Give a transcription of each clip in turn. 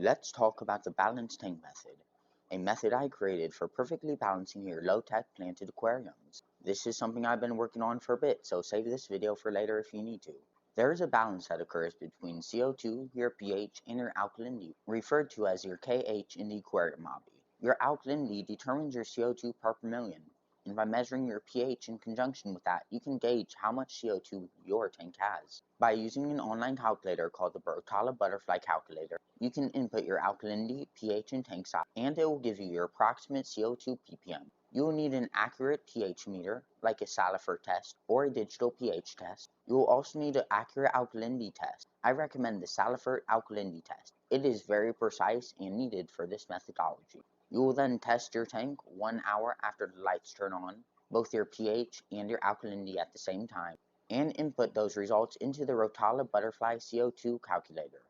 Let's talk about the balanced tank method, a method I created for perfectly balancing your low-tech planted aquariums. This is something I've been working on for a bit, so save this video for later if you need to. There is a balance that occurs between CO2, your pH, and your alkalinity, referred to as your KH in the aquarium hobby. Your alkalinity determines your CO2 part per million, and by measuring your pH in conjunction with that, you can gauge how much CO2 your tank has. By using an online calculator called the Bertala Butterfly Calculator, you can input your alkalinity, pH, and tank size, and it will give you your approximate CO2 ppm. You will need an accurate pH meter, like a Salifert test or a digital pH test. You will also need an accurate alkalinity test. I recommend the Salifert alkalinity test. It is very precise and needed for this methodology. You will then test your tank 1 hour after the lights turn on, both your pH and your alkalinity at the same time, and input those results into the Rotala Butterfly CO2 calculator.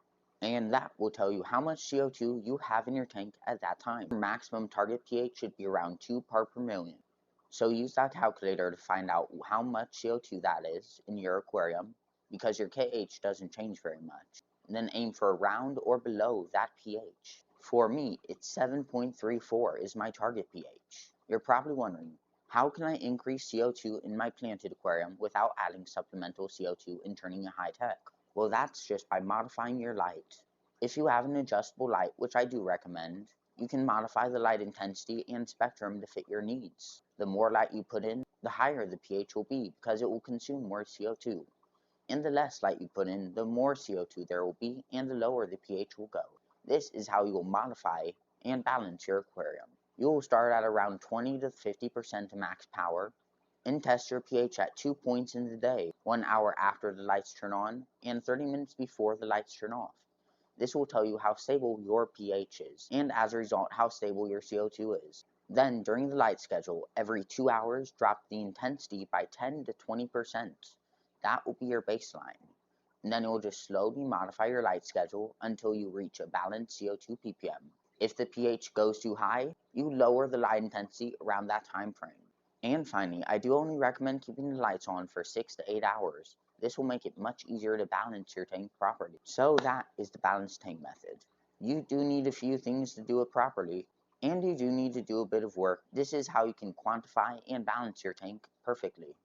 And that will tell you how much CO2 you have in your tank at that time. Your maximum target pH should be around 2 part per million. So use that calculator to find out how much CO2 that is in your aquarium, because your KH doesn't change very much. And then aim for around or below that pH. For me, it's 7.34 is my target pH. You're probably wondering, how can I increase CO2 in my planted aquarium without adding supplemental CO2 and turning it high tech? Well, that's just by modifying your light. If you have an adjustable light, which I do recommend, you can modify the light intensity and spectrum to fit your needs. The more light you put in, the higher the pH will be because it will consume more CO2. And the less light you put in, the more CO2 there will be and the lower the pH will go. This is how you will modify and balance your aquarium. You will start at around 20 to 50% max power and test your pH at 2 points in the day, 1 hour after the lights turn on and 30 minutes before the lights turn off. This will tell you how stable your pH is, and as a result, how stable your CO2 is. Then, during the light schedule, every 2 hours, drop the intensity by 10 to 20%. That will be your baseline. And then it will just slowly modify your light schedule until you reach a balanced CO2 ppm. If the pH goes too high, you lower the light intensity around that time frame. And finally, I do only recommend keeping the lights on for 6 to 8 hours. This will make it much easier to balance your tank properly. So that is the balanced tank method. You do need a few things to do it properly, and you do need to do a bit of work. This is how you can quantify and balance your tank perfectly.